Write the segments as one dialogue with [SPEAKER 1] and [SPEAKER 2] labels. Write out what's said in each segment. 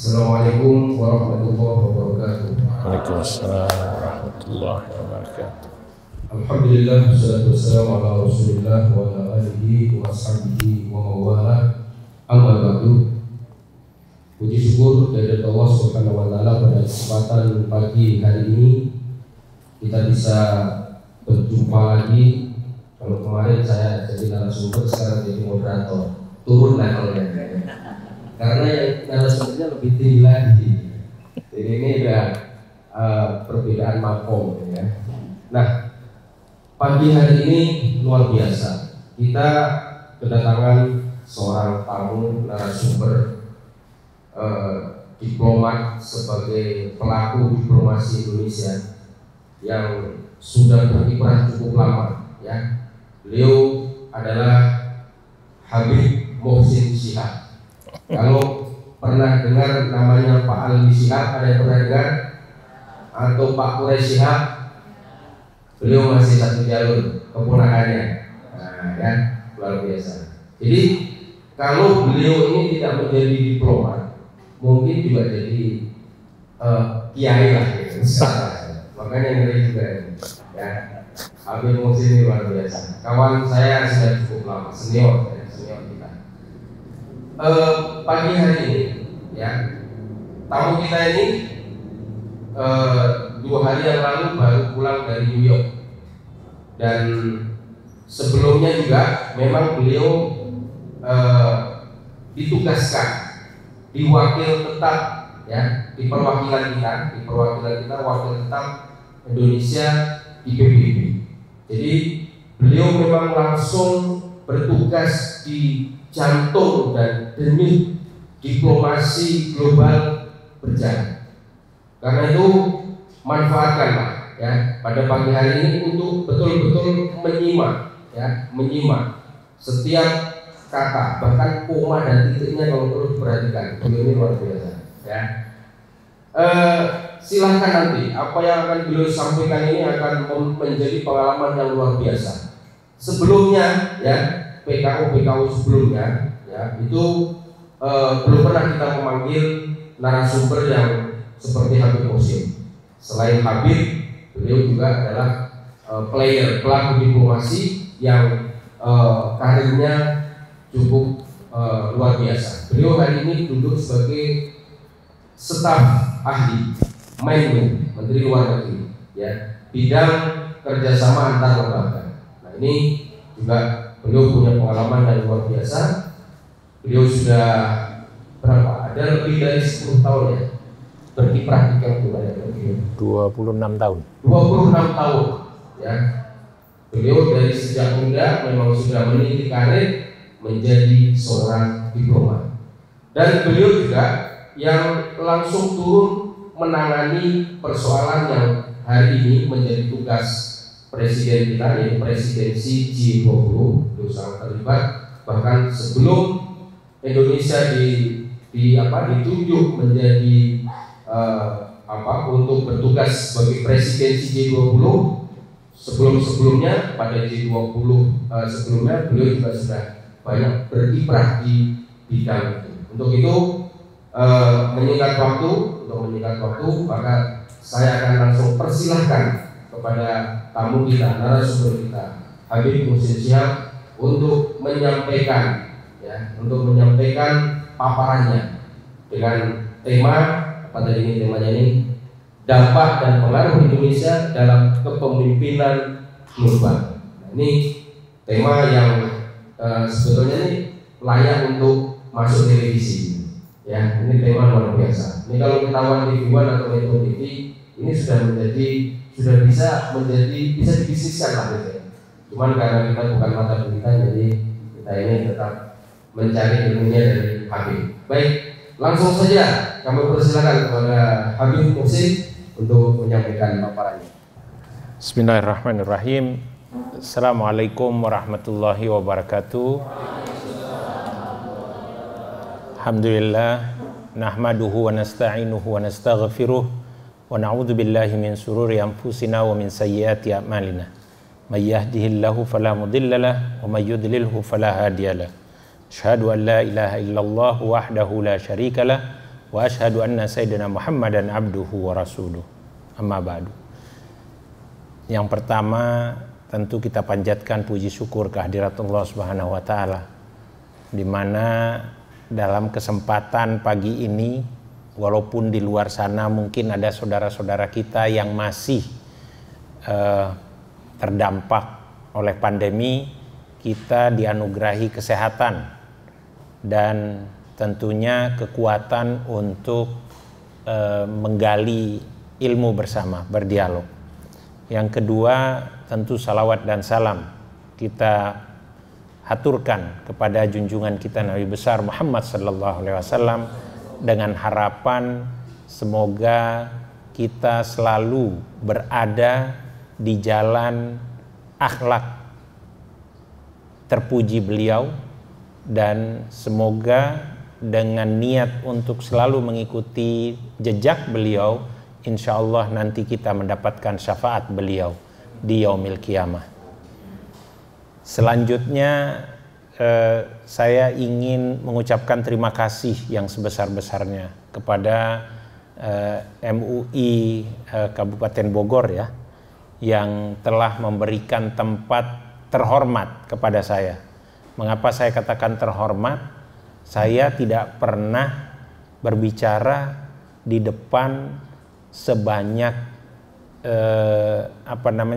[SPEAKER 1] Assalamualaikum warahmatullahi wabarakatuh.
[SPEAKER 2] Waalaikumsalam warahmatullahi wabarakatuh.
[SPEAKER 1] Alhamdulillah, wassalatu wassalamu ala Rasulillah wa ala alihi wa sahbihi wa mawala. Amma ba'du. Puji syukur dari Allah Subhanahu wa taala pada kesempatan pagi hari ini kita bisa berjumpa lagi. Kalau kemarin saya jadi narasumber, sekarang jadi moderator. Turun levelnya. Karena yang narasumbernya lebih tinggi lagi. Jadi ini udah perbedaan makom ya. Nah, pagi hari ini luar biasa. Kita kedatangan seorang tamu narasumber diplomat sebagai pelaku diplomasi Indonesia yang sudah berkiprah cukup lama ya. Beliau adalah Habib Muhsin Syihab. Kalau pernah dengar namanya Pak Alwi Syihab, ada yang pernah dengar? Atau Pak Quraisy Syihab? Beliau masih satu jalur keponakannya. Nah, kan luar biasa. Jadi kalau beliau ini tidak menjadi diplomat, mungkin juga jadi kiai lah gitu. Makanya ngeri juga ini. Ya, Habib Muhsin ini luar biasa. Kawan saya sudah cukup lama, senior kita. Pagi hari ini, ya, tamu kita ini 2 hari yang lalu baru pulang dari New York. Dan sebelumnya juga memang beliau ditugaskan di wakil tetap ya, di perwakilan kita wakil tetap Indonesia di PBB. Jadi beliau memang langsung bertugas di jantung dan demi diplomasi global berjalan. Karena itu manfaatkanlah ya pada pagi hari ini untuk betul-betul menyimak setiap kata, bahkan koma dan titiknya kalau perlu diperhatikan. Beliau ini luar biasa ya. Silahkan nanti apa yang akan beliau sampaikan ini akan menjadi pengalaman yang luar biasa. Sebelumnya ya, PKU sebelumnya ya, itu belum pernah kita memanggil narasumber yang seperti Habib Muhsin. Selain Habib, beliau juga adalah pelaku diplomasi yang karirnya cukup luar biasa. Beliau hari ini duduk sebagai staf ahli Menlu, Menteri Luar Negeri ya, bidang kerjasama antar lembaga. Nah, ini juga beliau punya pengalaman yang luar biasa. Beliau sudah berapa? Ada lebih dari 10 tahun ya berkiprah di Kemlu.
[SPEAKER 2] 26 tahun.
[SPEAKER 1] 26 tahun ya. Beliau dari sejak muda memang sudah meniti karir menjadi seorang diplomat. Dan beliau juga yang langsung turun menangani persoalan yang hari ini menjadi tugas Presiden kita, yaitu presidensi G20. Beliau sangat terlibat, bahkan sebelum Indonesia ditunjuk menjadi untuk bertugas sebagai presidensi G20. Sebelumnya pada G20 sebelumnya beliau juga sudah banyak berkiprah di bidang itu. Untuk itu menyingkat waktu, maka saya akan langsung persilahkan kepada tamu kita, narasumber kita, Habib Muhsin Syihab, untuk menyampaikan paparannya dengan tema temanya ini dampak dan pengaruh Indonesia dalam kepemimpinan global. Nah, ini tema yang sebetulnya ini layak untuk masuk televisi. Ya, ini tema luar biasa. Ini kalau ketahuan di One atau Metro TV, ini sudah bisa dibisniskan lah gitu. Cuman karena kita bukan mata berita, jadi kita ini tetap mencari ilmunya dari Habib. Baik, langsung saja kami persilakan kepada Habib Muhsin untuk menyampaikan paparannya.
[SPEAKER 2] Bismillahirrahmanirrahim. Assalamualaikum warahmatullahi wabarakatuh. Alhamdulillah, nahmaduhu wa nasta'inuhu wa nastaghfiruh wa na'udzu billahi min sururi anfusina wa min sayyiati a'malina. May yahdihillahu fala mudhillalah wa may yudlilhu fala hadiyalah. Asyhadu an la ilaha illallah wahdahu la syarikalah wa asyhadu anna sayyidina Muhammadan abduhu wa rasuluh. Amma ba'du. Yang pertama, tentu kita panjatkan puji syukur kehadirat Allah Subhanahu wa taala, di mana dalam kesempatan pagi ini, walaupun di luar sana mungkin ada saudara-saudara kita yang masih terdampak oleh pandemi, kita dianugerahi kesehatan dan tentunya kekuatan untuk menggali ilmu bersama, berdialog. Yang kedua, tentu salawat dan salam kita haturkan kepada junjungan kita Nabi besar Muhammad sallallahu alaihi wasallam, dengan harapan semoga kita selalu berada di jalan akhlak terpuji beliau, dan semoga dengan niat untuk selalu mengikuti jejak beliau, insya Allah nanti kita mendapatkan syafaat beliau di yaumil qiyamah. Selanjutnya saya ingin mengucapkan terima kasih yang sebesar-besarnya kepada MUI Kabupaten Bogor ya, yang telah memberikan tempat terhormat kepada saya. Mengapa saya katakan terhormat? Saya tidak pernah berbicara di depan sebanyak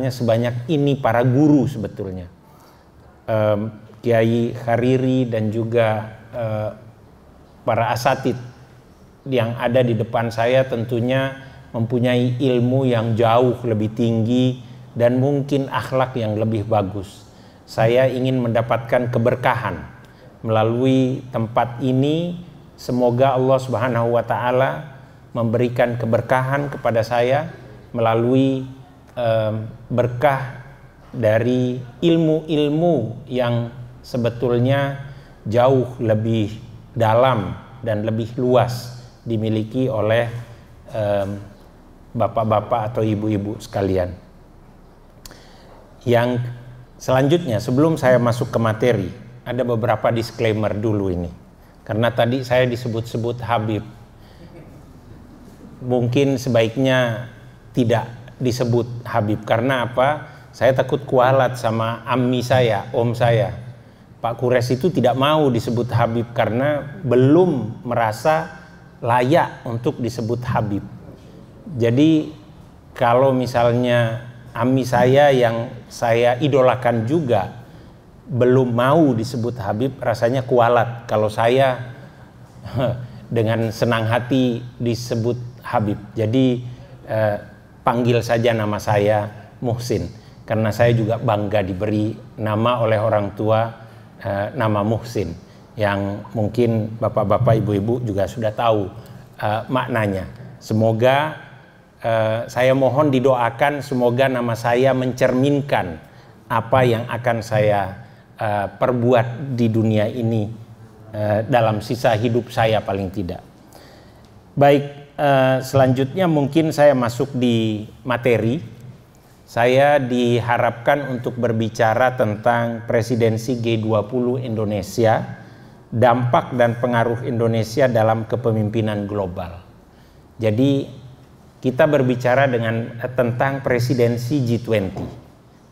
[SPEAKER 2] sebanyak ini para guru sebetulnya. Kiai Hariri dan juga para asatid yang ada di depan saya tentunya mempunyai ilmu yang jauh lebih tinggi dan mungkin akhlak yang lebih bagus. Saya ingin mendapatkan keberkahan melalui tempat ini. Semoga Allah Subhanahu wa taala memberikan keberkahan kepada saya melalui berkah dari ilmu-ilmu yang sebetulnya jauh lebih dalam dan lebih luas dimiliki oleh bapak-bapak atau ibu-ibu sekalian. Yang selanjutnya, sebelum saya masuk ke materi, ada beberapa disclaimer dulu ini. Karena tadi saya disebut-sebut Habib. Mungkin sebaiknya tidak disebut Habib. Karena apa? Saya takut kualat sama ammi saya, om saya. Pak Kures itu tidak mau disebut Habib karena belum merasa layak untuk disebut Habib. Jadi kalau misalnya ammi saya yang saya idolakan juga belum mau disebut Habib, rasanya kualat kalau saya dengan senang hati disebut Habib. Jadi panggil saja nama saya Muhsin, karena saya juga bangga diberi nama oleh orang tua, nama Muhsin, yang mungkin bapak-bapak ibu-ibu juga sudah tahu maknanya. Semoga saya mohon didoakan, semoga nama saya mencerminkan apa yang akan saya perbuat di dunia ini dalam sisa hidup saya paling tidak. Baik, selanjutnya mungkin saya masuk di materi. Saya diharapkan untuk berbicara tentang presidensi G20 Indonesia, dampak dan pengaruh Indonesia dalam kepemimpinan global. Jadi kita berbicara tentang presidensi G20.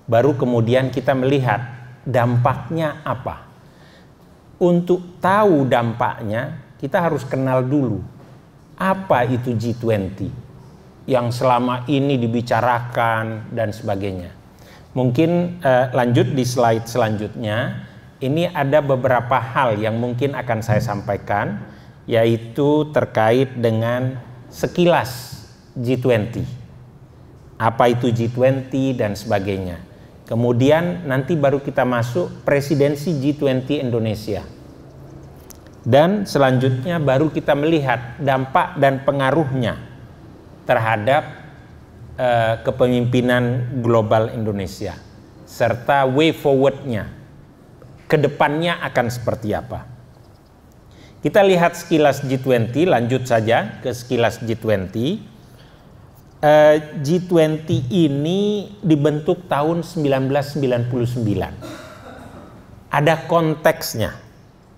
[SPEAKER 2] Baru kemudian kita melihat dampaknya apa. Untuk tahu dampaknya, kita harus kenal dulu apa itu G20 yang selama ini dibicarakan dan sebagainya. Mungkin lanjut di slide selanjutnya. Ini ada beberapa hal yang mungkin akan saya sampaikan, yaitu terkait dengan sekilas G20. Apa itu G20 dan sebagainya. Kemudian nanti baru kita masuk presidensi G20 Indonesia. Dan selanjutnya baru kita melihat dampak dan pengaruhnya terhadap kepemimpinan global Indonesia, serta way forward-nya, kedepannya akan seperti apa. Kita lihat sekilas G20, lanjut saja ke sekilas G20. G20 ini dibentuk tahun 1999. Ada konteksnya.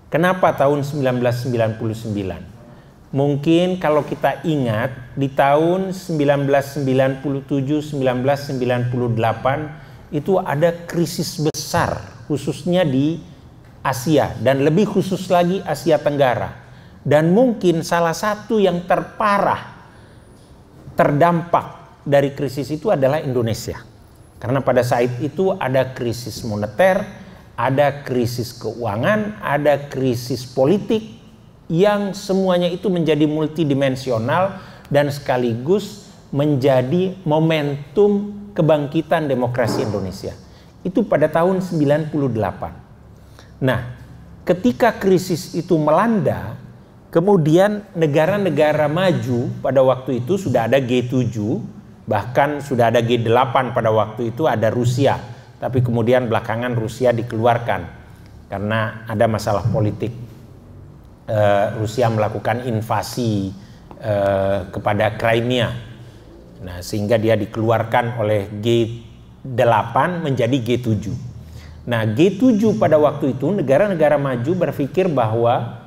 [SPEAKER 2] Kenapa tahun 1999? Mungkin kalau kita ingat di tahun 1997, 1998 itu ada krisis besar khususnya di Asia dan lebih khusus lagi Asia Tenggara. Dan mungkin salah satu yang terdampak dari krisis itu adalah Indonesia. Karena pada saat itu ada krisis moneter, ada krisis keuangan, ada krisis politik, yang semuanya itu menjadi multidimensional dan sekaligus menjadi momentum kebangkitan demokrasi Indonesia. Itu pada tahun 98. Nah, ketika krisis itu melanda, kemudian negara-negara maju pada waktu itu sudah ada G7, bahkan sudah ada G8 pada waktu itu, ada Rusia. Tapi kemudian belakangan Rusia dikeluarkan karena ada masalah politik. Rusia melakukan invasi kepada Crimea. Nah, sehingga dia dikeluarkan oleh G8 menjadi G7. Nah, G7 pada waktu itu negara-negara maju berpikir bahwa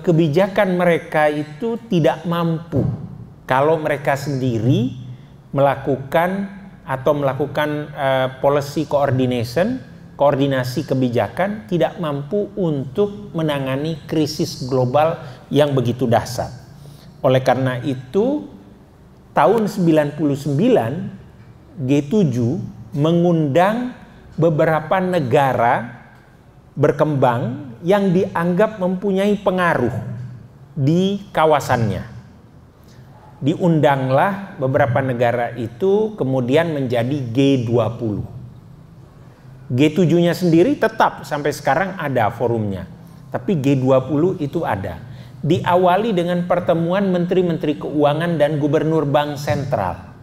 [SPEAKER 2] kebijakan mereka itu tidak mampu kalau mereka sendiri melakukan policy coordination, koordinasi kebijakan, tidak mampu untuk menangani krisis global yang begitu dahsyat. Oleh karena itu, tahun 99 G7 mengundang beberapa negara berkembang yang dianggap mempunyai pengaruh di kawasannya. Diundanglah beberapa negara itu kemudian menjadi G20. G7-nya sendiri tetap sampai sekarang ada forumnya, tapi G20 itu ada. Diawali dengan pertemuan menteri-menteri keuangan dan gubernur bank sentral.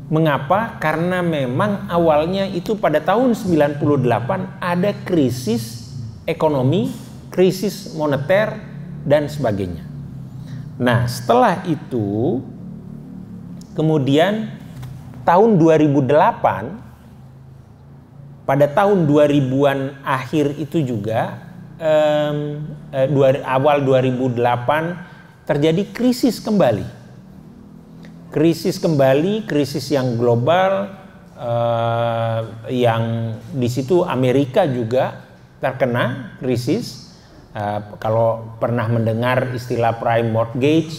[SPEAKER 2] Mengapa? Karena memang awalnya itu pada tahun 98 ada krisis ekonomi, krisis moneter dan sebagainya. Nah, setelah itu kemudian tahun 2008, pada tahun 2000-an akhir itu juga awal 2008 terjadi krisis kembali. Krisis yang global, yang di situ Amerika juga terkena krisis. Kalau pernah mendengar istilah prime mortgage,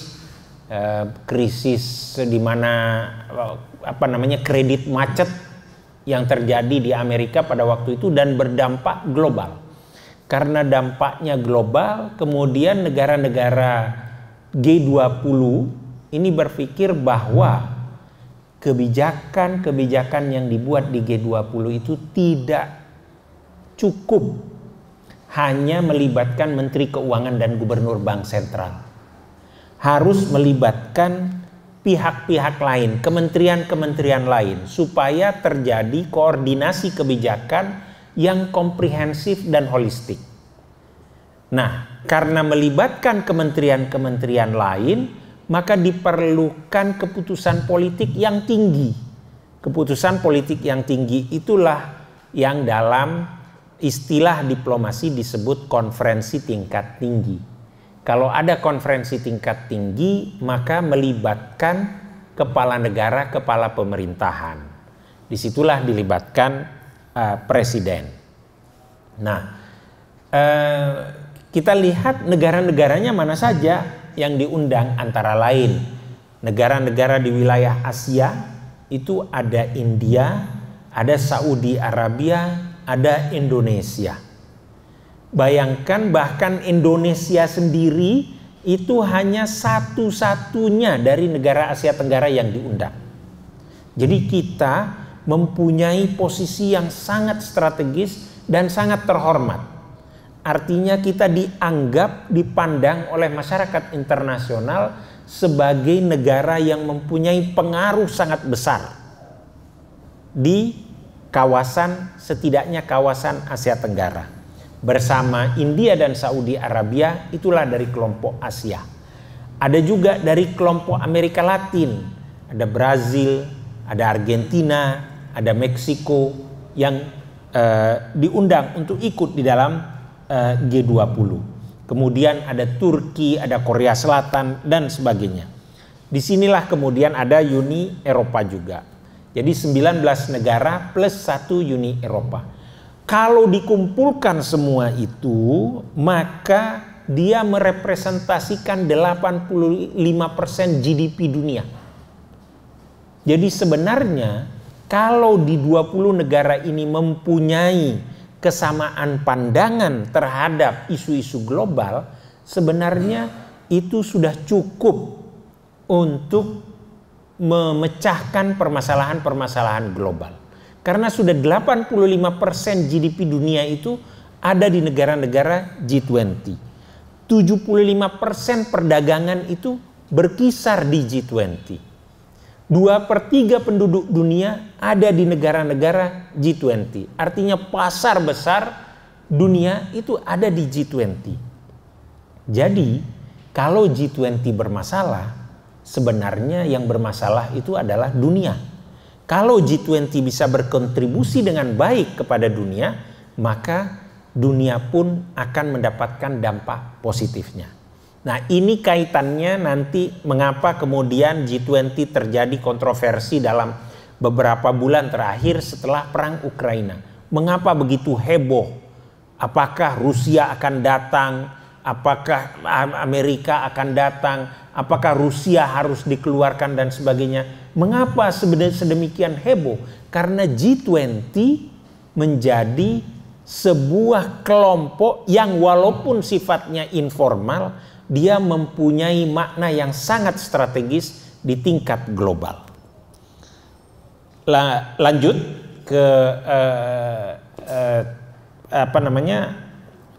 [SPEAKER 2] krisis di mana kredit macet yang terjadi di Amerika pada waktu itu dan berdampak global. Karena dampaknya global, kemudian negara-negara G20 ini berpikir bahwa kebijakan yang dibuat di G20 itu tidak cukup hanya melibatkan menteri keuangan dan gubernur bank sentral. Harus melibatkan pihak-pihak lain, kementerian-kementerian lain, supaya terjadi koordinasi kebijakan yang komprehensif dan holistik. Nah, karena melibatkan kementerian-kementerian lain, maka diperlukan keputusan politik yang tinggi. Keputusan politik yang tinggi itulah yang dalam istilah diplomasi disebut konferensi tingkat tinggi. Kalau ada konferensi tingkat tinggi, maka melibatkan kepala negara, kepala pemerintahan. Disitulah dilibatkan presiden. Nah, kita lihat negara-negaranya mana saja yang diundang, antara lain negara-negara di wilayah Asia itu ada India, ada Saudi Arabia, ada Indonesia. Bayangkan bahkan Indonesia sendiri itu hanya satu-satunya dari negara Asia Tenggara yang diundang. Jadi kita mempunyai posisi yang sangat strategis dan sangat terhormat. Artinya kita dianggap, dipandang oleh masyarakat internasional sebagai negara yang mempunyai pengaruh sangat besar di kawasan, setidaknya kawasan Asia Tenggara. Bersama India dan Saudi Arabia, itulah dari kelompok Asia. Ada juga dari kelompok Amerika Latin, ada Brazil, ada Argentina, ada Meksiko yang diundang untuk ikut di dalam G20. Kemudian ada Turki, ada Korea Selatan, dan sebagainya. Disinilah kemudian ada Uni Eropa juga. Jadi 19 negara plus 1 Uni Eropa. Kalau dikumpulkan semua itu, maka dia merepresentasikan 85% GDP dunia. Jadi sebenarnya kalau di 20 negara ini mempunyai kesamaan pandangan terhadap isu-isu global, sebenarnya itu sudah cukup untuk memecahkan permasalahan-permasalahan global. Karena sudah 85% GDP dunia itu ada di negara-negara G20. 75% perdagangan itu berkisar di G20. 2/3 penduduk dunia ada di negara-negara G20. Artinya pasar besar dunia itu ada di G20. Jadi kalau G20 bermasalah, sebenarnya yang bermasalah itu adalah dunia. Kalau G20 bisa berkontribusi dengan baik kepada dunia, maka dunia pun akan mendapatkan dampak positifnya. Nah, ini kaitannya nanti mengapa kemudian G20 terjadi kontroversi dalam beberapa bulan terakhir setelah perang Ukraina. Mengapa begitu heboh? Apakah Rusia akan datang? Apakah Amerika akan datang? Apakah Rusia harus dikeluarkan dan sebagainya? Mengapa sedemikian heboh? Karena G20 menjadi sebuah kelompok yang walaupun sifatnya informal, dia mempunyai makna yang sangat strategis di tingkat global. Lanjut ke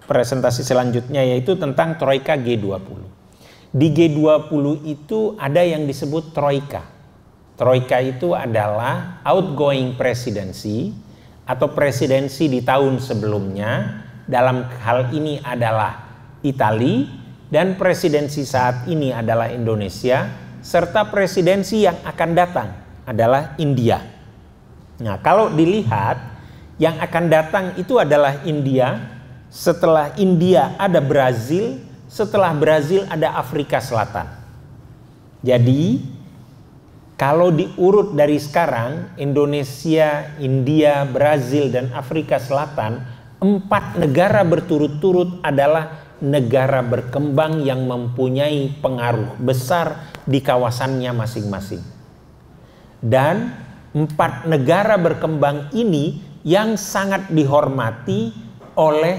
[SPEAKER 2] presentasi selanjutnya, yaitu tentang Troika G20. Di G20 itu ada yang disebut Troika. Troika itu adalah outgoing presidency atau presidensi di tahun sebelumnya. Dalam hal ini adalah Italia, dan presidensi saat ini adalah Indonesia, serta presidensi yang akan datang adalah India. Nah, kalau dilihat yang akan datang itu adalah India, setelah India ada Brazil, setelah Brazil ada Afrika Selatan. Jadi kalau diurut dari sekarang, Indonesia, India, Brazil, dan Afrika Selatan, 4 negara berturut-turut adalah negara berkembang yang mempunyai pengaruh besar di kawasannya masing-masing. Dan 4 negara berkembang ini yang sangat dihormati oleh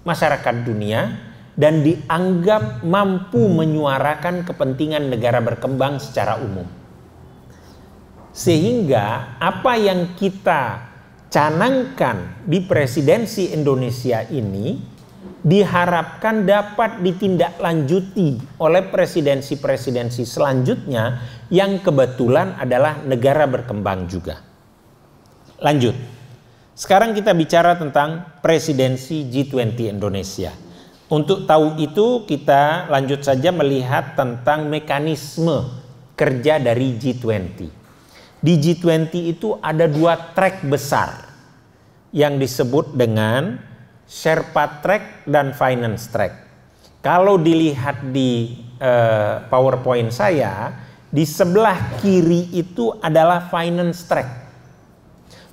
[SPEAKER 2] masyarakat dunia dan dianggap mampu menyuarakan kepentingan negara berkembang secara umum. Sehingga apa yang kita canangkan di presidensi Indonesia ini diharapkan dapat ditindaklanjuti oleh presidensi-presidensi selanjutnya yang kebetulan adalah negara berkembang juga. Lanjut. Sekarang kita bicara tentang presidensi G20 Indonesia. Untuk tahu itu kita lanjut saja melihat tentang mekanisme kerja dari G20. Di G20 itu ada 2 track besar yang disebut dengan Sherpa Track dan Finance Track. Kalau dilihat di PowerPoint saya, di sebelah kiri itu adalah Finance Track.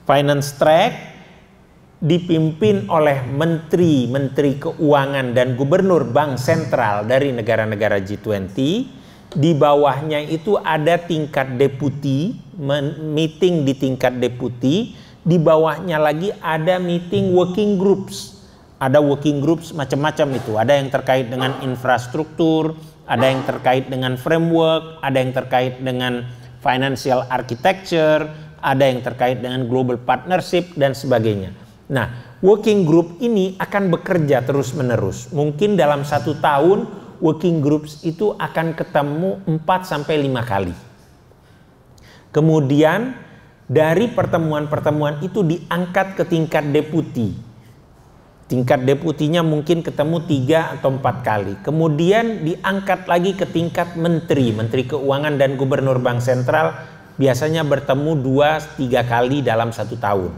[SPEAKER 2] Finance Track dipimpin oleh menteri keuangan dan gubernur bank sentral dari negara-negara G20. Di bawahnya itu ada tingkat deputi, meeting di tingkat deputi. Di bawahnya lagi ada meeting working groups. Ada working groups macam-macam itu. Ada yang terkait dengan infrastruktur, ada yang terkait dengan framework, ada yang terkait dengan financial architecture, ada yang terkait dengan global partnership dan sebagainya. Nah, working group ini akan bekerja terus-menerus. Mungkin dalam 1 tahun working groups itu akan ketemu 4-5 kali. Kemudian dari pertemuan-pertemuan itu diangkat ke tingkat deputi. Tingkat deputinya mungkin ketemu 3 atau 4 kali. Kemudian diangkat lagi ke tingkat menteri. Menteri keuangan dan gubernur bank sentral biasanya bertemu 2-3 kali dalam 1 tahun.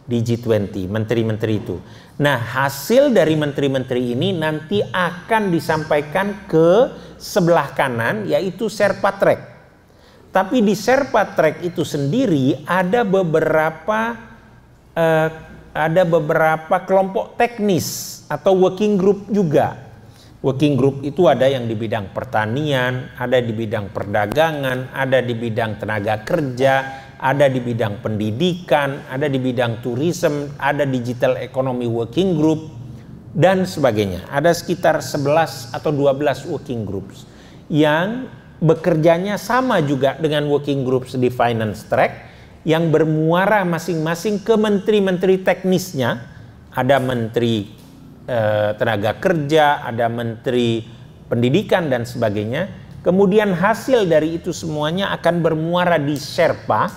[SPEAKER 2] di G20, menteri-menteri itu. Nah, hasil dari menteri-menteri ini nanti akan disampaikan ke sebelah kanan, yaitu Sherpa Track. Tapi di Sherpa Track itu sendiri ada beberapa kelompok teknis atau working group juga. Working group itu ada yang di bidang pertanian, ada di bidang perdagangan, ada di bidang tenaga kerja, ada di bidang pendidikan, ada di bidang tourism, ada digital economy working group, dan sebagainya. Ada sekitar 11 atau 12 working groups yang bekerjanya sama juga dengan working groups di finance track, yang bermuara masing-masing ke menteri-menteri teknisnya. Ada menteri tenaga kerja, ada menteri pendidikan dan sebagainya. Kemudian hasil dari itu semuanya akan bermuara di Sherpa.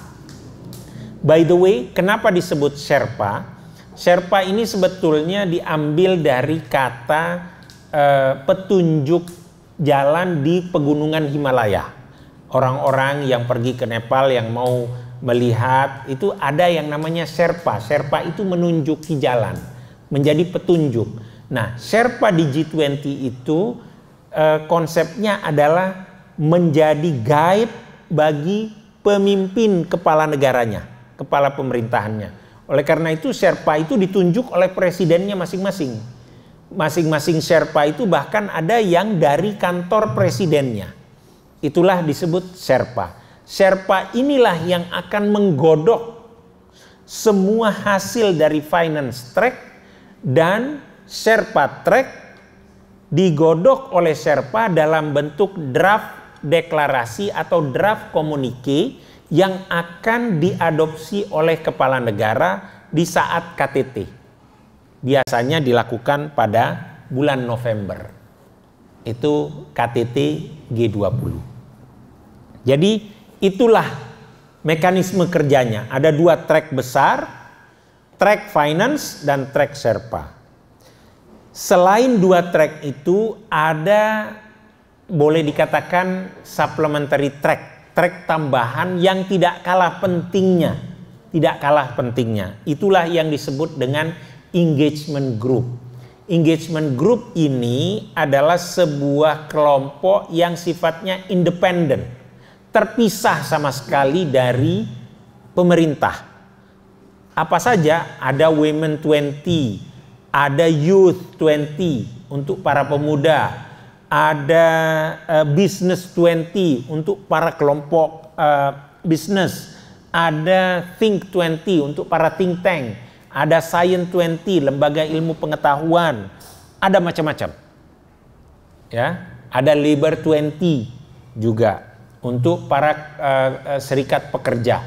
[SPEAKER 2] By the way, kenapa disebut Sherpa? Sherpa ini sebetulnya diambil dari kata petunjuk jalan di pegunungan Himalaya. Orang-orang yang pergi ke Nepal yang mau melihat itu ada yang namanya Sherpa. Sherpa itu menunjuki jalan, menjadi petunjuk. Nah, Sherpa di G20 itu konsepnya adalah menjadi guide bagi pemimpin kepala negaranya, kepala pemerintahannya. Oleh karena itu Sherpa itu ditunjuk oleh presidennya masing-masing. Masing-masing Sherpa itu bahkan ada yang dari kantor presidennya. Itulah disebut Sherpa. Sherpa inilah yang akan menggodok semua hasil dari finance track, dan Sherpa Track digodok oleh Sherpa dalam bentuk draft deklarasi atau draft komunike yang akan diadopsi oleh kepala negara di saat KTT. Biasanya dilakukan pada bulan November. Itu KTT G20. Jadi itulah mekanisme kerjanya. Ada 2 track besar, track finance dan track Sherpa. Selain 2 track itu ada, boleh dikatakan, supplementary track, track tambahan yang tidak kalah pentingnya. Itulah yang disebut dengan engagement group. Engagement group ini adalah sebuah kelompok yang sifatnya independen, terpisah sama sekali dari pemerintah. Apa saja? Ada Women 20, ada Youth 20 untuk para pemuda, ada Business 20 untuk para kelompok bisnis, ada Think 20 untuk para think tank, ada Science 20, lembaga ilmu pengetahuan, ada macam-macam. Ya, ada Labor 20 juga untuk para serikat pekerja.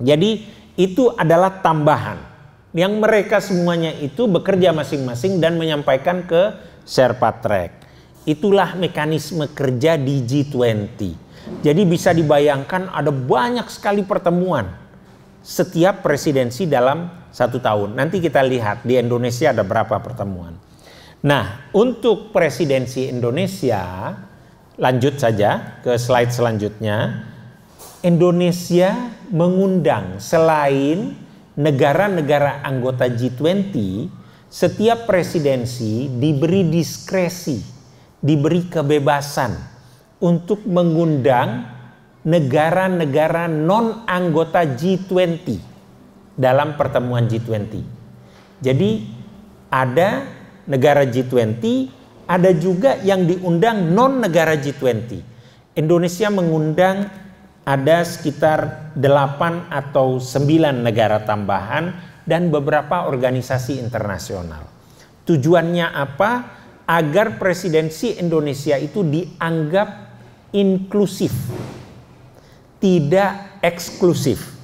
[SPEAKER 2] Jadi itu adalah tambahan yang mereka semuanya itu bekerja masing-masing dan menyampaikan ke Sherpa Track. Itulah mekanisme kerja di G20. Jadi bisa dibayangkan ada banyak sekali pertemuan setiap presidensi dalam 1 tahun. Nanti kita lihat di Indonesia ada berapa pertemuan. Nah, untuk presidensi Indonesia, lanjut saja ke slide selanjutnya. Indonesia mengundang, selain negara-negara anggota G20, setiap presidensi diberi diskresi, diberi kebebasan untuk mengundang negara-negara non anggota G20 dalam pertemuan G20. Jadi ada negara G20, ada juga yang diundang non negara G20. Indonesia mengundang ada sekitar 8 atau 9 negara tambahan dan beberapa organisasi internasional. Tujuannya apa? Agar presidensi Indonesia itu dianggap inklusif, tidak eksklusif.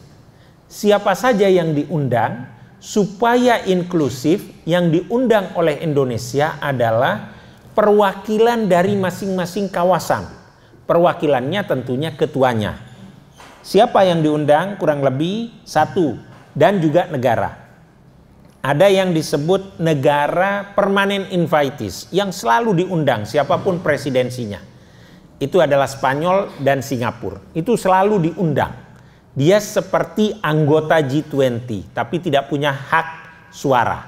[SPEAKER 2] Siapa saja yang diundang, supaya inklusif, yang diundang oleh Indonesia adalah perwakilan dari masing-masing kawasan. Perwakilannya tentunya ketuanya. Siapa yang diundang? Kurang lebih 1, dan juga negara. Ada yang disebut negara permanent invitees yang selalu diundang siapapun presidensinya. Itu adalah Spanyol dan Singapura. Itu selalu diundang. Dia seperti anggota G20 tapi tidak punya hak suara.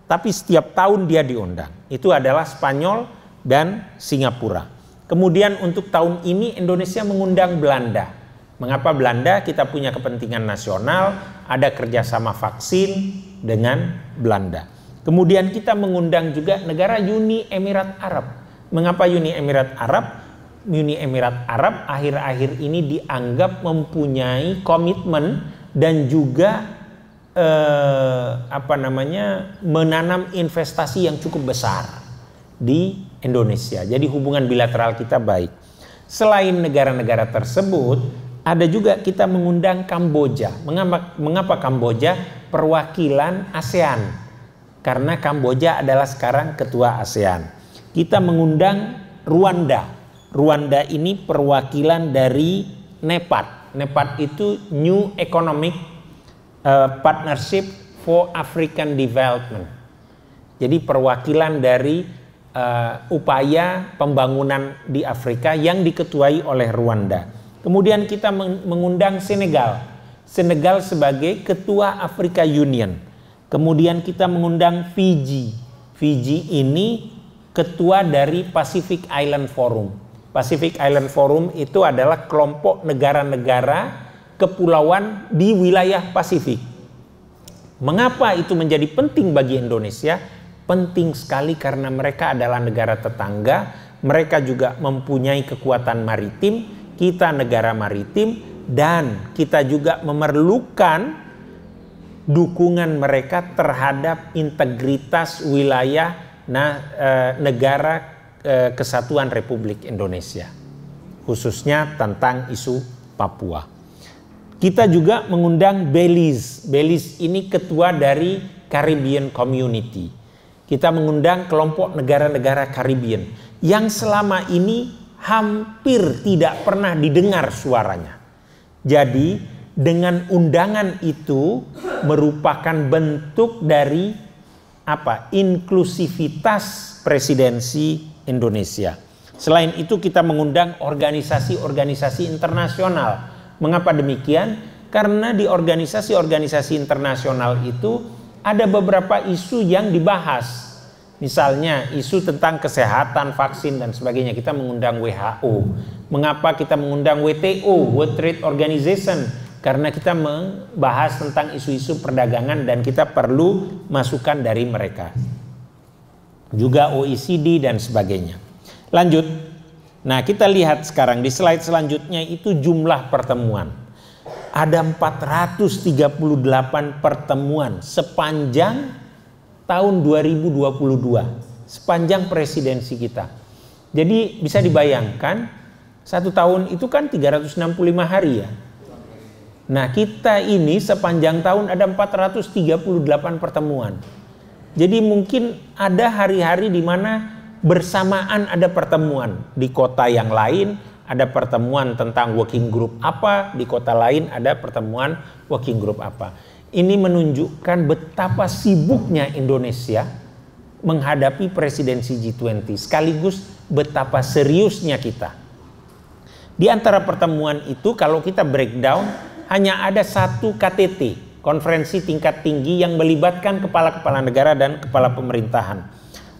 [SPEAKER 2] Tapi setiap tahun dia diundang. Itu adalah Spanyol dan Singapura. Kemudian untuk tahun ini Indonesia mengundang Belanda. Mengapa Belanda? Kita punya kepentingan nasional, ada kerjasama vaksin dengan Belanda. Kemudian kita mengundang juga negara Uni Emirat Arab. Mengapa Uni Emirat Arab? Uni Emirat Arab akhir-akhir ini dianggap mempunyai komitmen dan juga menanam investasi yang cukup besar di Indonesia. Jadi hubungan bilateral kita baik. Selain negara-negara tersebut, ada juga kita mengundang Kamboja. Mengapa Kamboja? Perwakilan ASEAN. Karena Kamboja adalah sekarang ketua ASEAN. Kita mengundang Rwanda. Rwanda ini perwakilan dari NEPAD. NEPAD itu New Economic Partnership for African Development. Jadi perwakilan dari upaya pembangunan di Afrika yang diketuai oleh Rwanda. Kemudian kita mengundang Senegal. Senegal sebagai ketua Africa Union. Kemudian kita mengundang Fiji. Fiji ini ketua dari Pacific Island Forum. Pacific Island Forum itu adalah kelompok negara-negara kepulauan di wilayah Pasifik. Mengapa itu menjadi penting bagi Indonesia? Penting sekali karena mereka adalah negara tetangga, mereka juga mempunyai kekuatan maritim, kita negara maritim, dan kita juga memerlukan dukungan mereka terhadap integritas wilayah negara Kesatuan Republik Indonesia, khususnya tentang isu Papua. Kita juga mengundang Belize. Belize ini ketua dari Caribbean Community. Kita mengundang kelompok negara-negara Caribbean yang selama ini hampir tidak pernah didengar suaranya. Jadi dengan undangan itu merupakan bentuk dari inklusivitas presidensi Indonesia. Selain itu kita mengundang organisasi-organisasi internasional. Mengapa demikian? Karena di organisasi-organisasi internasional itu ada beberapa isu yang dibahas. Misalnya isu tentang kesehatan, vaksin dan sebagainya. Kita mengundang WHO. Mengapa kita mengundang WTO, World Trade Organization? Karena kita membahas tentang isu-isu perdagangan dan kita perlu masukan dari mereka. Juga OECD dan sebagainya. Lanjut. Nah, kita lihat sekarang di slide selanjutnya itu jumlah pertemuan. Ada 438 pertemuan sepanjang tahun 2022, sepanjang presidensi kita. Jadi bisa dibayangkan satu tahun itu kan 365 hari ya. Nah, kita ini sepanjang tahun ada 438 pertemuan. Jadi mungkin ada hari-hari di mana bersamaan ada pertemuan. Di kota yang lain ada pertemuan tentang working group apa, di kota lain ada pertemuan working group apa. Ini menunjukkan betapa sibuknya Indonesia menghadapi presidensi G20, sekaligus betapa seriusnya kita. Di antara pertemuan itu kalau kita breakdown hanya ada satu KTT, konferensi tingkat tinggi yang melibatkan kepala-kepala negara dan kepala pemerintahan.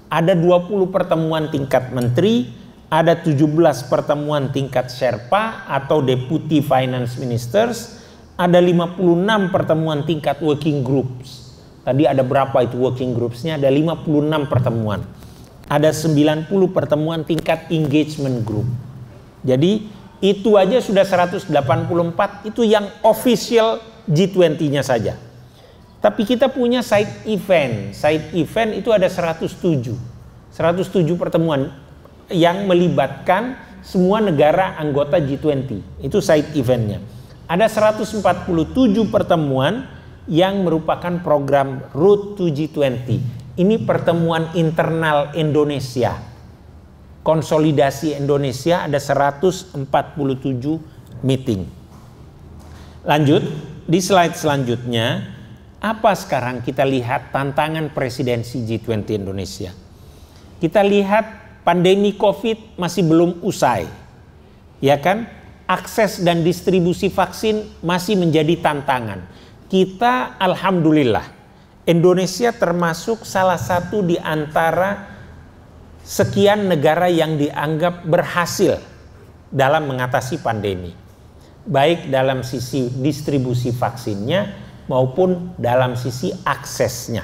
[SPEAKER 2] Ada 20 pertemuan tingkat menteri, ada 17 pertemuan tingkat Sherpa atau Deputy Finance Ministers, ada 56 pertemuan tingkat working groups. Tadi ada berapa itu working groupsnya? Ada 56 pertemuan. Ada 90 pertemuan tingkat engagement group. Jadi itu aja sudah 184, itu yang official G20-nya saja. Tapi kita punya side event. Side event itu ada 107 pertemuan yang melibatkan semua negara anggota G20. Itu side eventnya. Ada 147 pertemuan yang merupakan program Road to G20. Ini pertemuan internal Indonesia. Konsolidasi Indonesia ada 147 meeting. Lanjut, di slide selanjutnya, apa sekarang kita lihat tantangan presidensi G20 Indonesia? Kita lihat pandemi COVID masih belum usai. Ya kan? akses dan distribusi vaksin masih menjadi tantangan. Kita alhamdulillah, Indonesia termasuk salah satu di antara sekian negara yang dianggap berhasil dalam mengatasi pandemi. Baik dalam sisi distribusi vaksinnya maupun dalam sisi aksesnya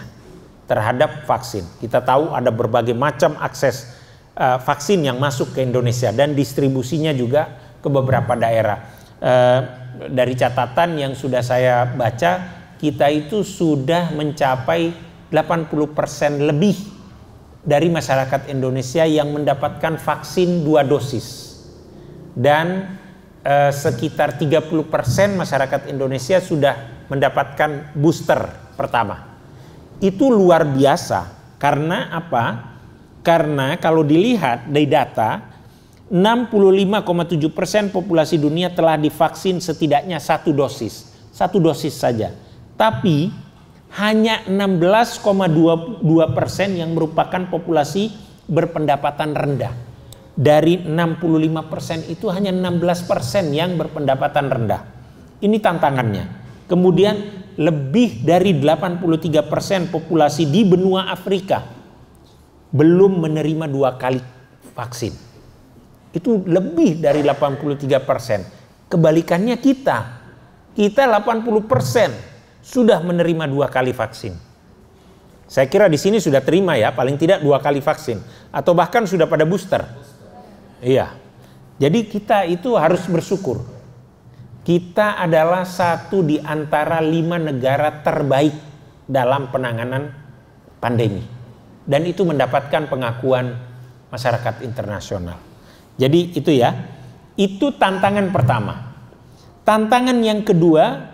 [SPEAKER 2] terhadap vaksin. Kita tahu ada berbagai macam akses vaksin yang masuk ke Indonesia dan distribusinya juga ke beberapa daerah. Dari catatan yang sudah saya baca, kita itu sudah mencapai 80% lebih dari masyarakat Indonesia yang mendapatkan vaksin 2 dosis. Dan sekitar 30% masyarakat Indonesia sudah mendapatkan booster pertama. Itu luar biasa. Karena apa? Karena kalau dilihat dari data, 65,7% populasi dunia telah divaksin setidaknya 1 dosis. 1 dosis saja. Tapi hanya 16,22% yang merupakan populasi berpendapatan rendah. Dari 65% itu hanya 16% yang berpendapatan rendah. Ini tantangannya. Kemudian lebih dari 83% populasi di benua Afrika belum menerima 2 kali vaksin. Itu lebih dari 83%. Kebalikannya kita 80% sudah menerima 2 kali vaksin. Saya kira di sini sudah terima ya, paling tidak 2 kali vaksin. Atau bahkan sudah pada booster. Iya, jadi kita itu harus bersyukur. Kita adalah satu di antara 5 negara terbaik dalam penanganan pandemi. Dan itu mendapatkan pengakuan masyarakat internasional. Jadi itu ya, itu tantangan pertama. Tantangan yang kedua,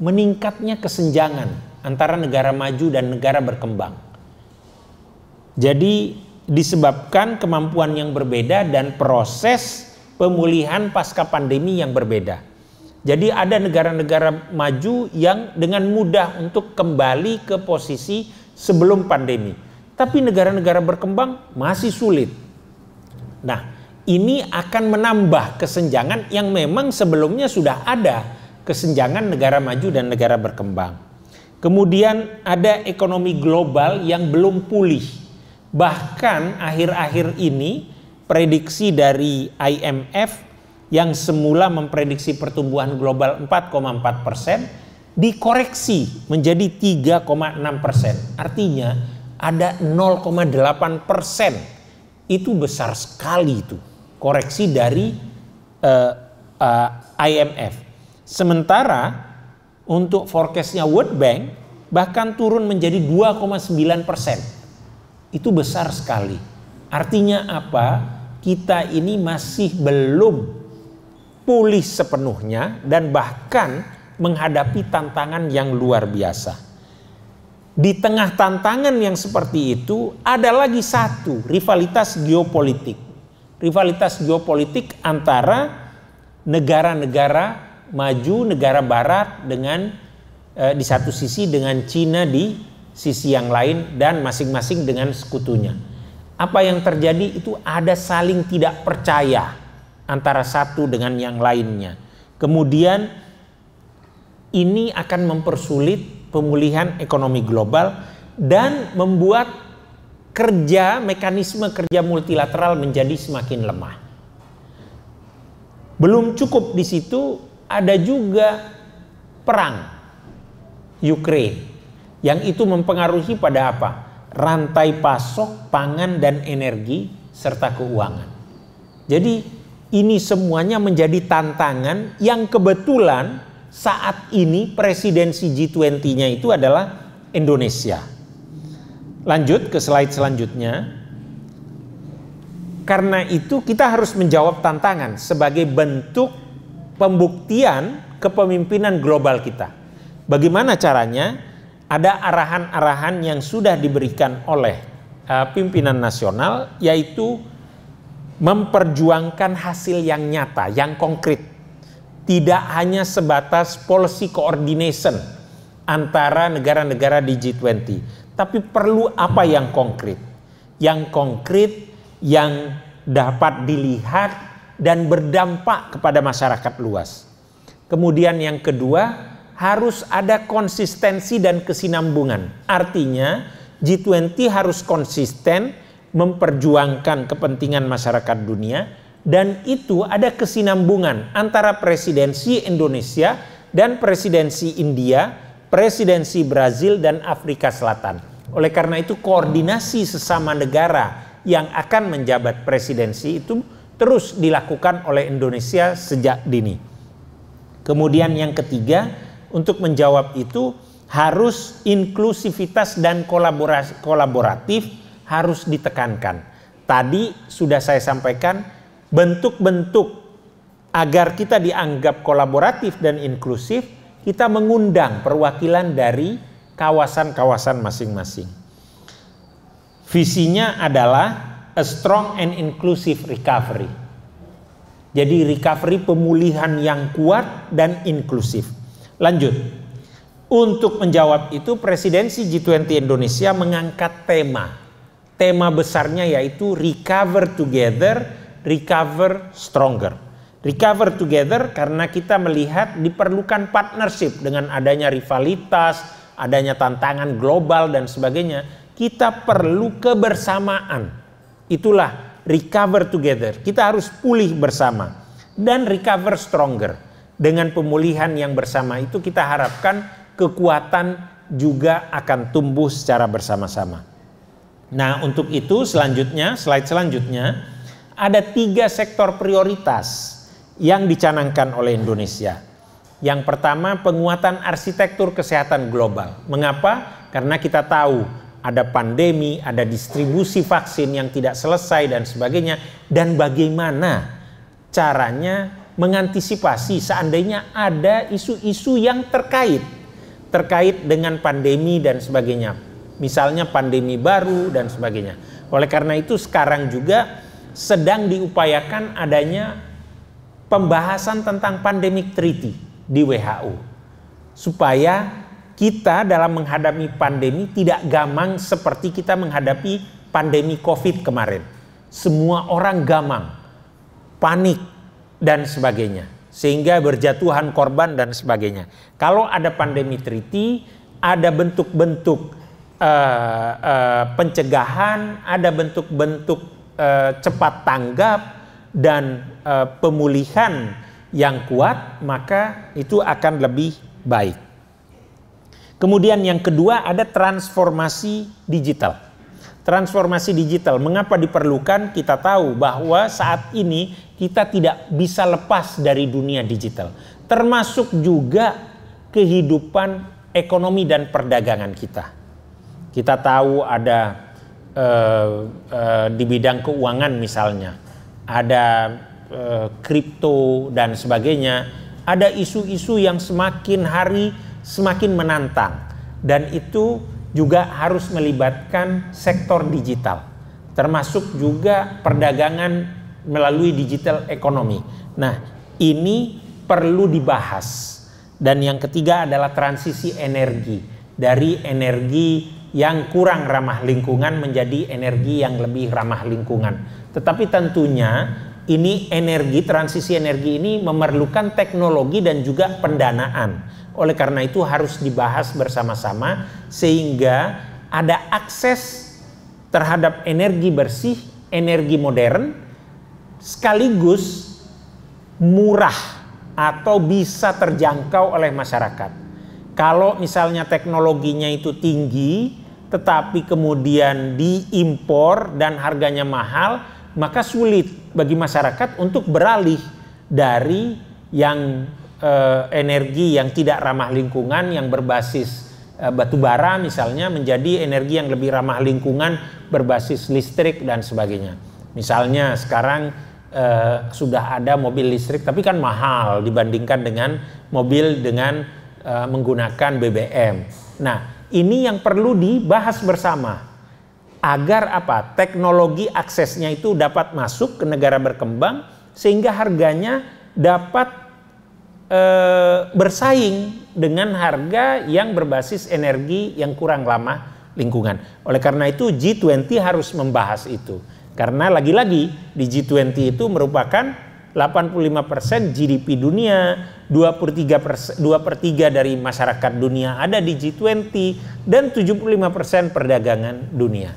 [SPEAKER 2] meningkatnya kesenjangan antara negara maju dan negara berkembang. Jadi disebabkan kemampuan yang berbeda dan proses pemulihan pasca pandemi yang berbeda. Jadi ada negara-negara maju yang dengan mudah untuk kembali ke posisi sebelum pandemi. Tapi negara-negara berkembang masih sulit. Nah, ini akan menambah kesenjangan yang memang sebelumnya sudah ada, kesenjangan negara maju dan negara berkembang. Kemudian ada ekonomi global yang belum pulih. Bahkan akhir-akhir ini prediksi dari IMF yang semula memprediksi pertumbuhan global 4,4% dikoreksi menjadi 3,6%. Artinya ada 0,8%. Itu besar sekali itu koreksi dari IMF. Sementara untuk forecastnya World Bank bahkan turun menjadi 2,9%. Itu besar sekali. Artinya apa? Kita ini masih belum pulih sepenuhnya dan bahkan menghadapi tantangan yang luar biasa. Di tengah tantangan yang seperti itu ada lagi satu, rivalitas geopolitik. Rivalitas geopolitik antara negara-negara maju, negara barat dengan di satu sisi dengan Cina di sisi yang lain dan masing-masing dengan sekutunya. Apa yang terjadi itu ada saling tidak percaya antara satu dengan yang lainnya. Kemudian ini akan mempersulit pemulihan ekonomi global dan membuat mekanisme kerja multilateral menjadi semakin lemah. Belum cukup di situ, ada juga perang Ukraina. Yang itu mempengaruhi pada apa? Rantai pasok, pangan dan energi serta keuangan. Jadi ini semuanya menjadi tantangan yang kebetulan saat ini presidensi G20-nya itu adalah Indonesia. Lanjut ke slide selanjutnya. Karena itu kita harus menjawab tantangan sebagai bentuk pembuktian kepemimpinan global kita. Bagaimana caranya? Ada arahan-arahan yang sudah diberikan oleh pimpinan nasional, yaitu memperjuangkan hasil yang nyata, yang konkret. Tidak hanya sebatas policy coordination antara negara-negara di G20, tapi perlu apa yang konkret. Yang konkret yang dapat dilihat dan berdampak kepada masyarakat luas. Kemudian yang kedua, harus ada konsistensi dan kesinambungan. Artinya G20 harus konsisten memperjuangkan kepentingan masyarakat dunia, dan itu ada kesinambungan antara presidensi Indonesia dan presidensi India, presidensi Brazil dan Afrika Selatan. Oleh karena itu koordinasi sesama negara yang akan menjabat presidensi itu terus dilakukan oleh Indonesia sejak dini. Kemudian yang ketiga, untuk menjawab itu harus inklusivitas dan kolaboratif harus ditekankan. Tadi sudah saya sampaikan bentuk-bentuk agar kita dianggap kolaboratif dan inklusif, kita mengundang perwakilan dari kawasan-kawasan masing-masing. Visinya adalah a strong and inclusive recovery. Jadi recovery pemulihan yang kuat dan inklusif. Lanjut. Untuk menjawab itu presidensi G20 Indonesia mengangkat tema. Tema besarnya yaitu recover together, recover stronger. Recover together karena kita melihat diperlukan partnership dengan adanya rivalitas, adanya tantangan global dan sebagainya. Kita perlu kebersamaan. Itulah recover together. Kita harus pulih bersama. Dan recover stronger. Dengan pemulihan yang bersama itu kita harapkan kekuatan juga akan tumbuh secara bersama-sama. Nah, untuk itu selanjutnya, slide selanjutnya, ada 3 sektor prioritas yang dicanangkan oleh Indonesia. Yang pertama, penguatan arsitektur kesehatan global. Mengapa? Karena kita tahu ada pandemi, ada distribusi vaksin yang tidak selesai dan sebagainya. Dan bagaimana caranya mengantisipasi seandainya ada isu-isu yang terkait dengan pandemi dan sebagainya. Misalnya pandemi baru dan sebagainya. Oleh karena itu sekarang juga sedang diupayakan adanya pembahasan tentang pandemic treaty di WHO. Supaya kita dalam menghadapi pandemi tidak gamang seperti kita menghadapi pandemi COVID kemarin. Semua orang gamang, panik dan sebagainya, sehingga berjatuhan korban dan sebagainya. Kalau ada pandemi treaty, ada bentuk-bentuk pencegahan, ada bentuk-bentuk cepat tanggap dan pemulihan yang kuat, maka itu akan lebih baik. Kemudian yang kedua ada transformasi digital. Transformasi digital, mengapa diperlukan? Kita tahu bahwa saat ini kita tidak bisa lepas dari dunia digital. Termasuk juga kehidupan ekonomi dan perdagangan kita. Kita tahu ada di bidang keuangan misalnya, ada kripto dan sebagainya. Ada isu-isu yang semakin hari semakin menantang. Dan itu juga harus melibatkan sektor digital, termasuk juga perdagangan melalui digital ekonomi. Nah, ini perlu dibahas. Dan yang ketiga adalah transisi energi, dari energi yang kurang ramah lingkungan menjadi energi yang lebih ramah lingkungan. Tetapi tentunya ini transisi energi ini memerlukan teknologi dan juga pendanaan. Oleh karena itu harus dibahas bersama-sama sehingga ada akses terhadap energi bersih, energi modern, sekaligus murah atau bisa terjangkau oleh masyarakat. Kalau misalnya teknologinya itu tinggi, tetapi kemudian diimpor dan harganya mahal, maka sulit bagi masyarakat untuk beralih dari yang energi yang tidak ramah lingkungan yang berbasis batu bara misalnya menjadi energi yang lebih ramah lingkungan berbasis listrik dan sebagainya. Misalnya sekarang sudah ada mobil listrik tapi kan mahal dibandingkan dengan mobil dengan menggunakan BBM. Nah, ini yang perlu dibahas bersama agar apa? Teknologi aksesnya itu dapat masuk ke negara berkembang sehingga harganya dapat bersaing dengan harga yang berbasis energi yang kurang ramah lingkungan. Oleh karena itu G20 harus membahas itu. Karena lagi-lagi di G20 itu merupakan 85% GDP dunia, 2/3 dari masyarakat dunia ada di G20, dan 75% perdagangan dunia.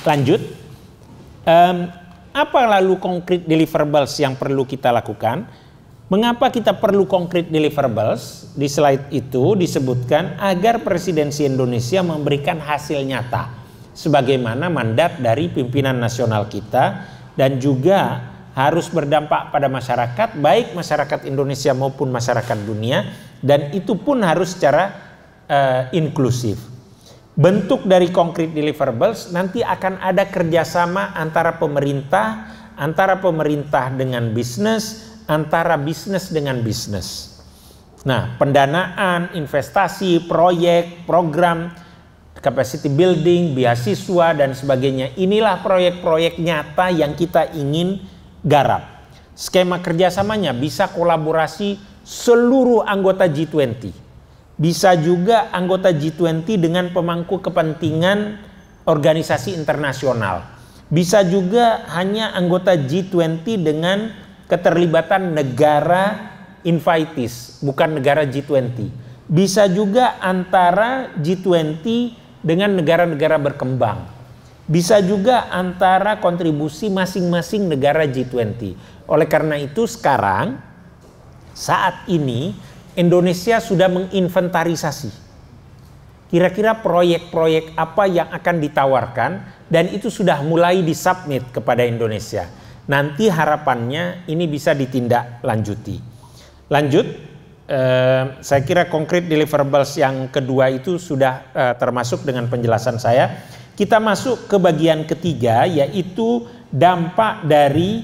[SPEAKER 2] Lanjut, apa lalu concrete deliverables yang perlu kita lakukan? Mengapa kita perlu concrete deliverables? Di slide itu disebutkan agar presidensi Indonesia memberikan hasil nyata sebagaimana mandat dari pimpinan nasional kita, dan juga harus berdampak pada masyarakat, baik masyarakat Indonesia maupun masyarakat dunia, dan itu pun harus secara inklusif. Bentuk dari concrete deliverables nanti akan ada kerjasama antara pemerintah dengan bisnis, antara bisnis dengan bisnis. Nah, pendanaan, investasi, proyek, program, capacity building, beasiswa, dan sebagainya. Inilah proyek-proyek nyata yang kita ingin garap. Skema kerjasamanya bisa kolaborasi seluruh anggota G20. Bisa juga anggota G20 dengan pemangku kepentingan organisasi internasional. Bisa juga hanya anggota G20 dengan keterlibatan negara invitees, bukan negara G20. Bisa juga antara G20 dengan negara-negara berkembang. Bisa juga antara kontribusi masing-masing negara G20. Oleh karena itu sekarang, saat ini Indonesia sudah menginventarisasi kira-kira proyek-proyek apa yang akan ditawarkan, dan itu sudah mulai disubmit kepada Indonesia. Nanti harapannya ini bisa ditindaklanjuti. Lanjut, saya kira concrete deliverables yang kedua itu sudah termasuk dengan penjelasan saya. Kita masuk ke bagian ketiga, yaitu dampak dari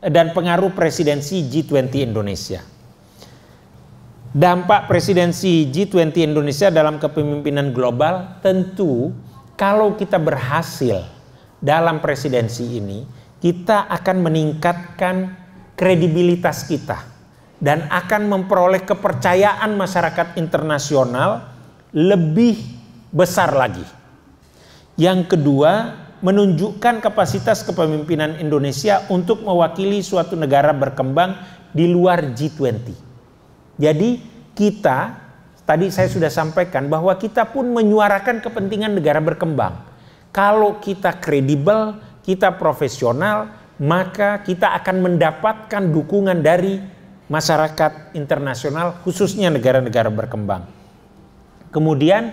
[SPEAKER 2] dan pengaruh presidensi G20 Indonesia. Dampak presidensi G20 Indonesia dalam kepemimpinan global, tentu kalau kita berhasil dalam presidensi ini, kita akan meningkatkan kredibilitas kita dan akan memperoleh kepercayaan masyarakat internasional lebih besar lagi. Yang kedua, menunjukkan kapasitas kepemimpinan Indonesia untuk mewakili suatu negara berkembang di luar G20. Jadi kita, tadi saya sudah sampaikan bahwa kita pun menyuarakan kepentingan negara berkembang. Kalau kita kredibel, kita profesional, maka kita akan mendapatkan dukungan dari masyarakat internasional, khususnya negara-negara berkembang. Kemudian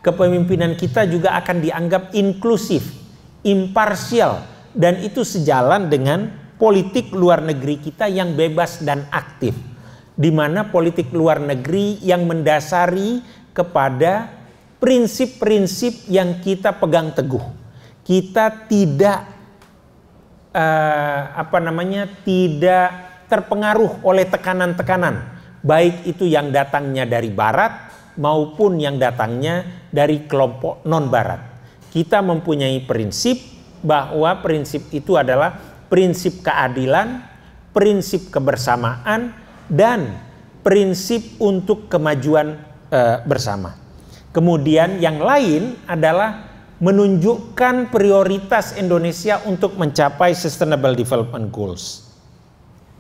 [SPEAKER 2] kepemimpinan kita juga akan dianggap inklusif, imparsial, dan itu sejalan dengan politik luar negeri kita yang bebas dan aktif, di mana politik luar negeri yang mendasari kepada prinsip-prinsip yang kita pegang teguh. Kita tidak tidak terpengaruh oleh tekanan-tekanan, baik itu yang datangnya dari barat maupun yang datangnya dari kelompok non-barat. Kita mempunyai prinsip bahwa prinsip itu adalah prinsip keadilan, prinsip kebersamaan, dan prinsip untuk kemajuan bersama. Kemudian yang lain adalah menunjukkan prioritas Indonesia untuk mencapai Sustainable Development Goals.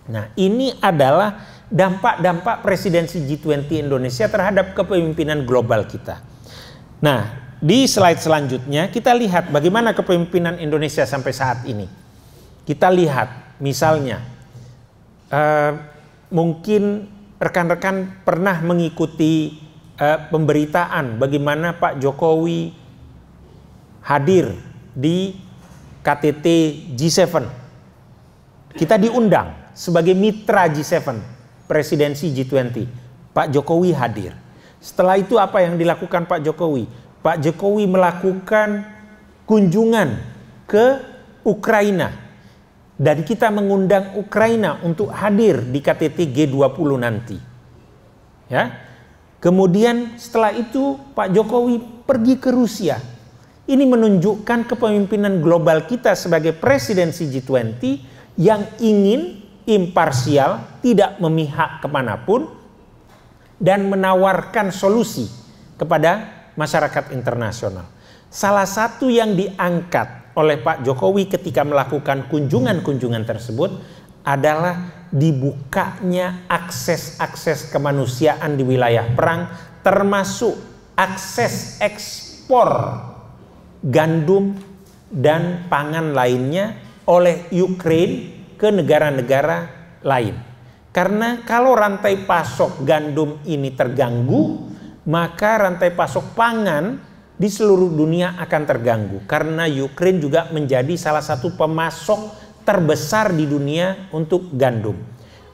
[SPEAKER 2] Nah, ini adalah dampak-dampak presidensi G20 Indonesia terhadap kepemimpinan global kita. Nah, di slide selanjutnya kita lihat bagaimana kepemimpinan Indonesia sampai saat ini. Kita lihat misalnya, mungkin rekan-rekan pernah mengikuti pemberitaan bagaimana Pak Jokowi hadir di KTT G7. Kita diundang sebagai mitra G7. Presidensi G20, Pak Jokowi hadir. Setelah itu apa yang dilakukan Pak Jokowi? Pak Jokowi melakukan kunjungan ke Ukraina, dan kita mengundang Ukraina untuk hadir di KTT G20 nanti. Ya. Kemudian setelah itu Pak Jokowi pergi ke Rusia. Ini menunjukkan kepemimpinan global kita sebagai presidensi G20 yang ingin imparsial, tidak memihak kemanapun, dan menawarkan solusi kepada masyarakat internasional. Salah satu yang diangkat oleh Pak Jokowi ketika melakukan kunjungan-kunjungan tersebut adalah dibukanya akses-akses kemanusiaan di wilayah perang, termasuk akses ekspor gandum dan pangan lainnya oleh Ukraina ke negara-negara lain. Karena kalau rantai pasok gandum ini terganggu, maka rantai pasok pangan di seluruh dunia akan terganggu. Karena Ukraina juga menjadi salah satu pemasok terbesar di dunia untuk gandum.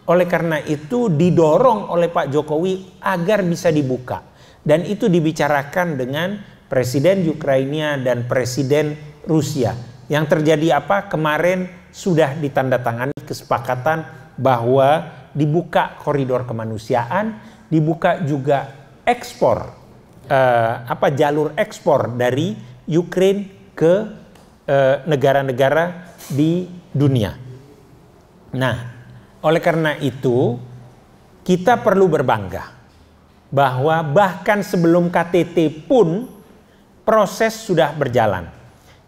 [SPEAKER 2] Oleh karena itu didorong oleh Pak Jokowi agar bisa dibuka. Dan itu dibicarakan dengan Presiden Ukraina dan Presiden Rusia. Yang terjadi apa? Kemarin sudah ditandatangani kesepakatan bahwa dibuka koridor kemanusiaan, dibuka juga ekspor, jalur ekspor dari Ukraina ke negara-negara di dunia. Nah, oleh karena itu kita perlu berbangga bahwa bahkan sebelum KTT pun proses sudah berjalan.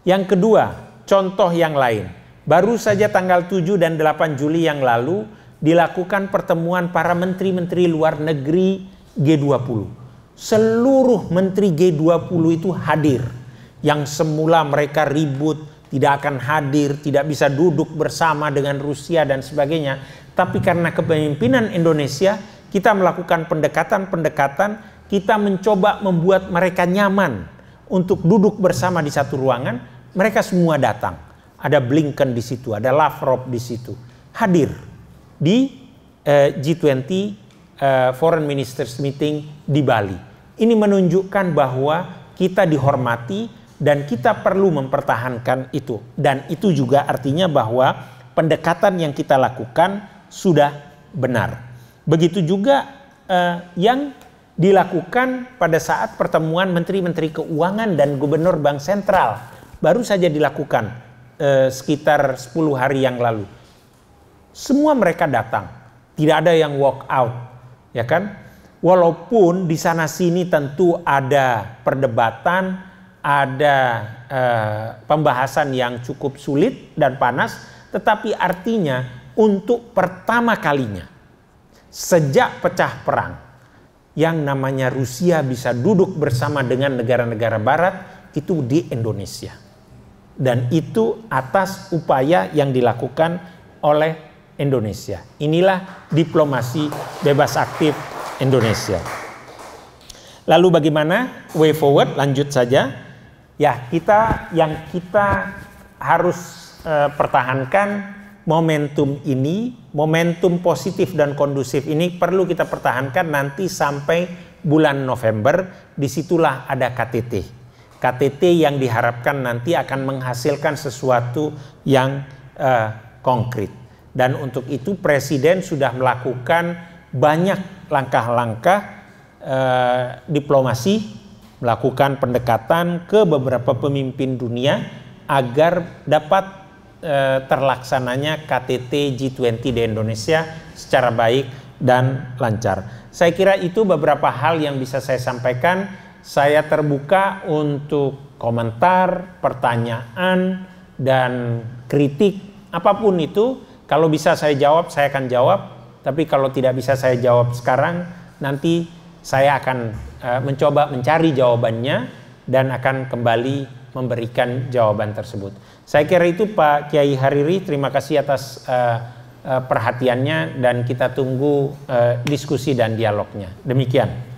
[SPEAKER 2] Yang kedua, contoh yang lain. Baru saja tanggal 7 dan 8 Juli yang lalu dilakukan pertemuan para menteri-menteri luar negeri G20. Seluruh menteri G20 itu hadir. Yang semula mereka ribut, tidak akan hadir, tidak bisa duduk bersama dengan Rusia dan sebagainya. Tapi karena kepemimpinan Indonesia, kita melakukan pendekatan-pendekatan, kita mencoba membuat mereka nyaman untuk duduk bersama di satu ruangan. Mereka semua datang. Ada Blinken di situ, ada Lavrov di situ. Hadir di G20 Foreign Ministers Meeting di Bali. Ini menunjukkan bahwa kita dihormati dan kita perlu mempertahankan itu. Dan itu juga artinya bahwa pendekatan yang kita lakukan sudah benar. Begitu juga yang dilakukan pada saat pertemuan Menteri-Menteri Keuangan dan Gubernur Bank Sentral. Baru saja dilakukan sekitar 10 hari yang lalu. Semua mereka datang. Tidak ada yang walk out. Ya kan? Walaupun di sana sini tentu ada perdebatan, ada pembahasan yang cukup sulit dan panas, tetapi artinya untuk pertama kalinya sejak pecah perang yang namanya Rusia bisa duduk bersama dengan negara-negara barat itu di Indonesia. Dan itu atas upaya yang dilakukan oleh Indonesia. Inilah diplomasi bebas aktif Indonesia. Lalu bagaimana way forward? Lanjut saja. Ya, kita harus pertahankan momentum ini, momentum positif dan kondusif ini perlu kita pertahankan nanti sampai bulan November. Disitulah ada KTT. KTT yang diharapkan nanti akan menghasilkan sesuatu yang konkret. Dan untuk itu Presiden sudah melakukan banyak langkah-langkah diplomasi, melakukan pendekatan ke beberapa pemimpin dunia agar dapat terlaksananya KTT G20 di Indonesia secara baik dan lancar. Saya kira itu beberapa hal yang bisa saya sampaikan. Saya terbuka untuk komentar, pertanyaan, dan kritik apapun itu. Kalau bisa saya jawab, saya akan jawab. Tapi kalau tidak bisa saya jawab sekarang, nanti saya akan mencoba mencari jawabannya dan akan kembali memberikan jawaban tersebut. Saya kira itu Pak Kiai Hariri, terima kasih atas perhatiannya dan kita tunggu diskusi dan dialognya. Demikian.